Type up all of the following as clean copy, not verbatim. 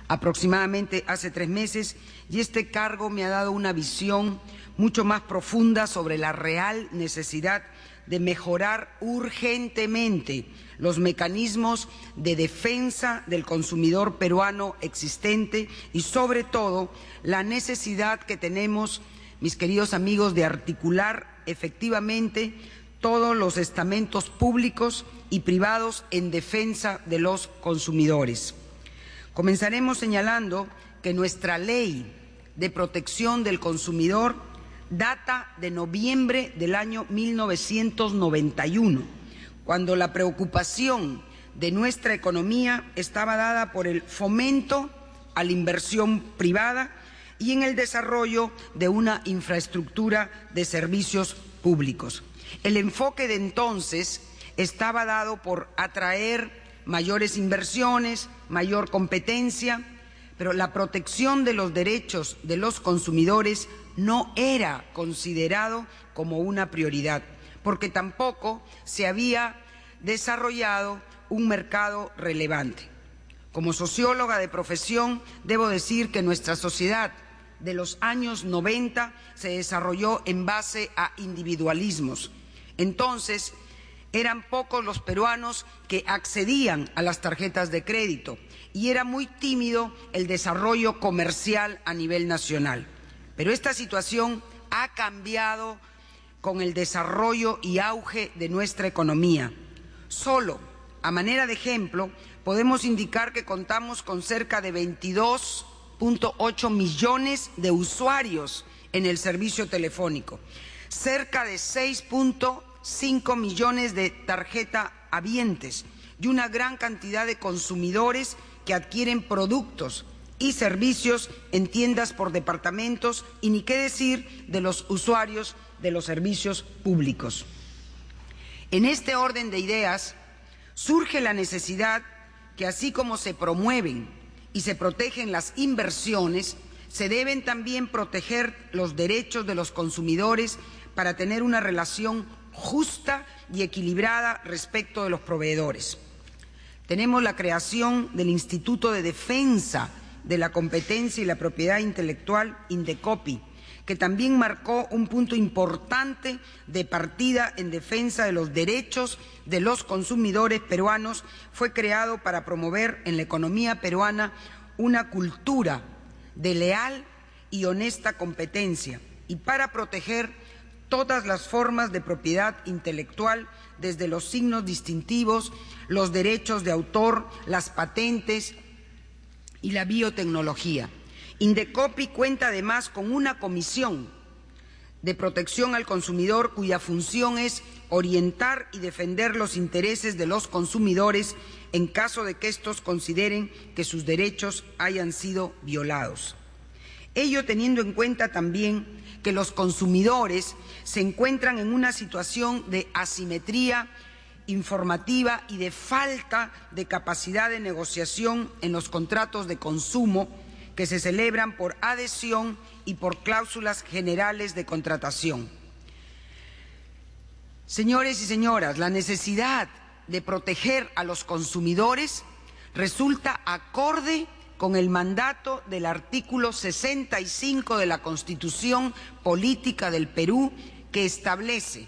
aproximadamente hace 3 meses, y este cargo me ha dado una visión mucho más profunda sobre la real necesidad de mejorar urgentemente los mecanismos de defensa del consumidor peruano existente y, sobre todo, la necesidad que tenemos, mis queridos amigos, de articular efectivamente todos los estamentos públicos y privados en defensa de los consumidores. Comenzaremos señalando que nuestra ley de protección del consumidor data de noviembre del año 1991, cuando la preocupación de nuestra economía estaba dada por el fomento a la inversión privada y en el desarrollo de una infraestructura de servicios públicos. El enfoque de entonces estaba dado por atraer mayores inversiones, mayor competencia, pero la protección de los derechos de los consumidores no era considerado como una prioridad, porque tampoco se había desarrollado un mercado relevante. Como socióloga de profesión, debo decir que nuestra sociedad de los años 90 se desarrolló en base a individualismos. Entonces, eran pocos los peruanos que accedían a las tarjetas de crédito y era muy tímido el desarrollo comercial a nivel nacional. Pero esta situación ha cambiado con el desarrollo y auge de nuestra economía. Solo, a manera de ejemplo, podemos indicar que contamos con cerca de 22.8 millones de usuarios en el servicio telefónico, cerca de 6.5 millones de tarjeta habientes y una gran cantidad de consumidores que adquieren productos y servicios en tiendas por departamentos, y ni qué decir de los usuarios de los servicios públicos. En este orden de ideas surge la necesidad que, así como se promueven y se protegen las inversiones, se deben también proteger los derechos de los consumidores para tener una relación justa y equilibrada respecto de los proveedores. Tenemos la creación del Instituto de Defensa de la Competencia y la Propiedad Intelectual, INDECOPI, que también marcó un punto importante de partida en defensa de los derechos de los consumidores peruanos. Fue creado para promover en la economía peruana una cultura de leal y honesta competencia y para proteger todas las formas de propiedad intelectual, desde los signos distintivos, los derechos de autor, las patentes y la biotecnología. INDECOPI cuenta además con una comisión de protección al consumidor cuya función es orientar y defender los intereses de los consumidores en caso de que estos consideren que sus derechos hayan sido violados. Ello teniendo en cuenta también que los consumidores se encuentran en una situación de asimetría informativa y de falta de capacidad de negociación en los contratos de consumo que se celebran por adhesión y por cláusulas generales de contratación. Señores y señoras, la necesidad de proteger a los consumidores resulta acorde con el mandato del artículo 65 de la Constitución Política del Perú, que establece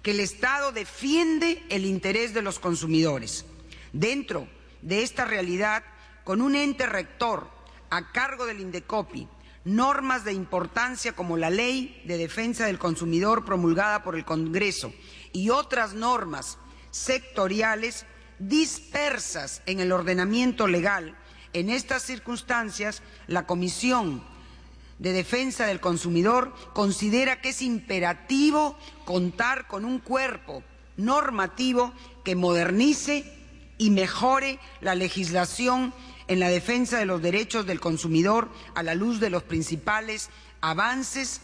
que el Estado defiende el interés de los consumidores. Dentro de esta realidad, con un ente rector a cargo del INDECOPI, normas de importancia como la Ley de Defensa del Consumidor promulgada por el Congreso y otras normas sectoriales dispersas en el ordenamiento legal, en estas circunstancias, la Comisión de Defensa del Consumidor considera que es imperativo contar con un cuerpo normativo que modernice y mejore la legislación en la defensa de los derechos del consumidor a la luz de los principales avances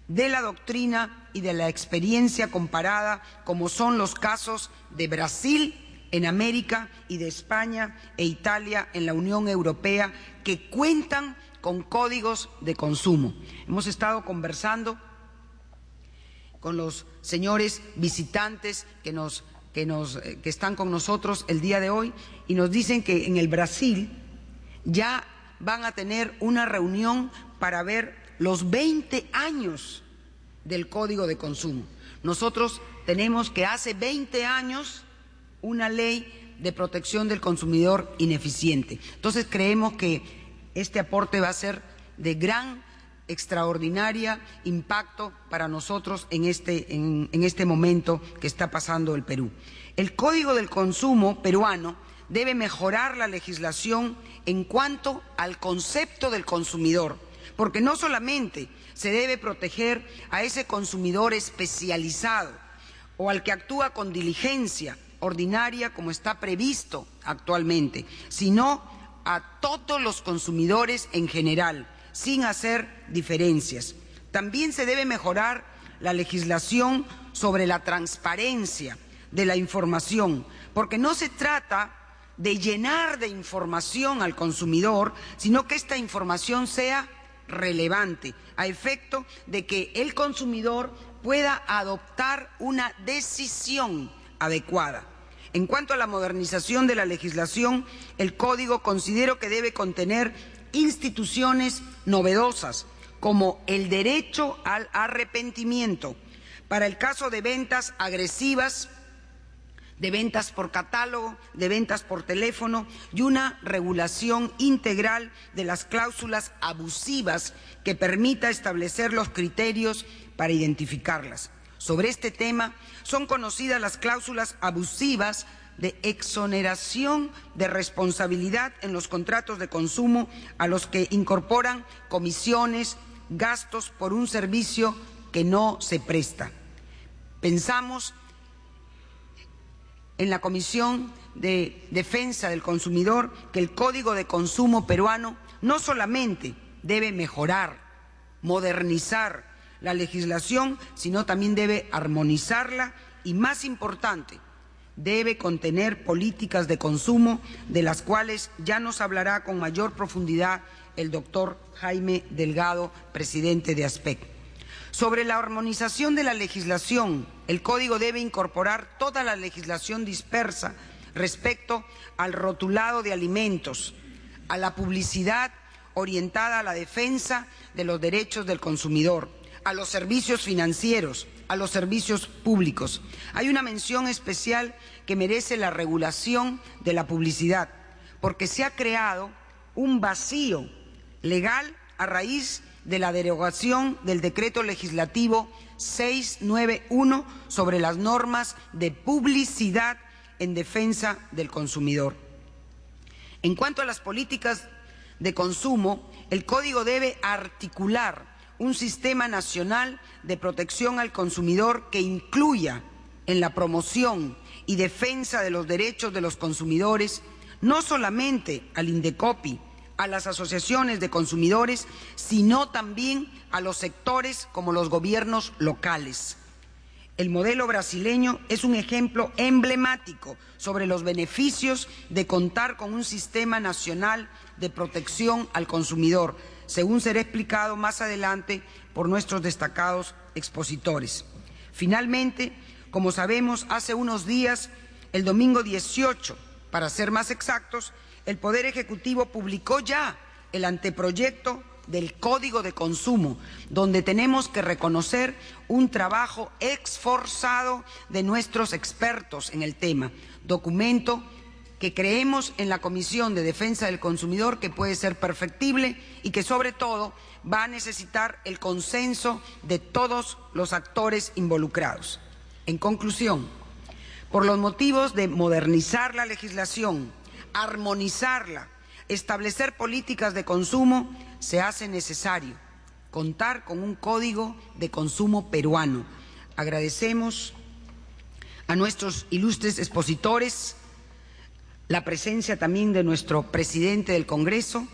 de la doctrina y de la experiencia comparada, como son los casos de Brasil en América y de España e Italia en la Unión Europea, que cuentan con códigos de consumo. Hemos estado conversando con los señores visitantes que están con nosotros el día de hoy y nos dicen que en el Brasil ya van a tener una reunión para ver los 20 años del Código de Consumo. Nosotros tenemos que hace 20 años una ley de protección del consumidor ineficiente. Entonces creemos que este aporte va a ser de gran, extraordinaria impacto para nosotros en este momento que está pasando el Perú. El Código del Consumo peruano debe mejorar la legislación en cuanto al concepto del consumidor, porque no solamente se debe proteger a ese consumidor especializado o al que actúa con diligencia ordinaria como está previsto actualmente, sino a todos los consumidores en general, sin hacer diferencias. También se debe mejorar la legislación sobre la transparencia de la información, porque no se trata de llenar de información al consumidor, sino que esta información sea relevante, a efecto de que el consumidor pueda adoptar una decisión adecuada. En cuanto a la modernización de la legislación, el Código considero que debe contener instituciones novedosas, como el derecho al arrepentimiento para el caso de ventas agresivas, de ventas por catálogo, de ventas por teléfono y una regulación integral de las cláusulas abusivas que permita establecer los criterios para identificarlas. Sobre este tema son conocidas las cláusulas abusivas de exoneración de responsabilidad en los contratos de consumo, a los que incorporan comisiones, gastos por un servicio que no se presta. Pensamos en la Comisión de Defensa del Consumidor que el Código de Consumo peruano no solamente debe mejorar, modernizar la legislación, sino también debe armonizarla y, más importante, debe contener políticas de consumo de las cuales ya nos hablará con mayor profundidad el doctor Jaime Delgado, presidente de ASPEC. Sobre la armonización de la legislación, el Código debe incorporar toda la legislación dispersa respecto al rotulado de alimentos, a la publicidad orientada a la defensa de los derechos del consumidor, a los servicios financieros, a los servicios públicos. Hay una mención especial que merece la regulación de la publicidad, porque se ha creado un vacío legal a raíz de la derogación del Decreto Legislativo 691 sobre las normas de publicidad en defensa del consumidor. En cuanto a las políticas de consumo, el Código debe articular un sistema nacional de protección al consumidor que incluya en la promoción y defensa de los derechos de los consumidores no solamente al Indecopi, a las asociaciones de consumidores, sino también a los sectores como los gobiernos locales. El modelo brasileño es un ejemplo emblemático sobre los beneficios de contar con un sistema nacional de protección al consumidor, según será explicado más adelante por nuestros destacados expositores. Finalmente, como sabemos, hace unos días, el domingo 18, para ser más exactos, el Poder Ejecutivo publicó ya el anteproyecto del Código de Consumo, donde tenemos que reconocer un trabajo esforzado de nuestros expertos en el tema, documento que creemos en la Comisión de Defensa del Consumidor que puede ser perfectible y que sobre todo va a necesitar el consenso de todos los actores involucrados. En conclusión, por los motivos de modernizar la legislación, armonizarla, establecer políticas de consumo, se hace necesario contar con un Código de Consumo peruano. Agradecemos a nuestros ilustres expositores la presencia también de nuestro presidente del Congreso,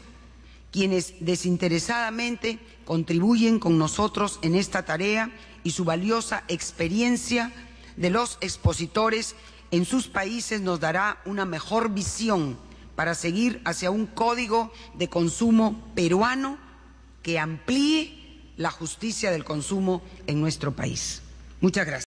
quienes desinteresadamente contribuyen con nosotros en esta tarea, y su valiosa experiencia de los expositores en sus países nos dará una mejor visión para seguir hacia un Código de Consumo peruano que amplíe la justicia del consumo en nuestro país. Muchas gracias.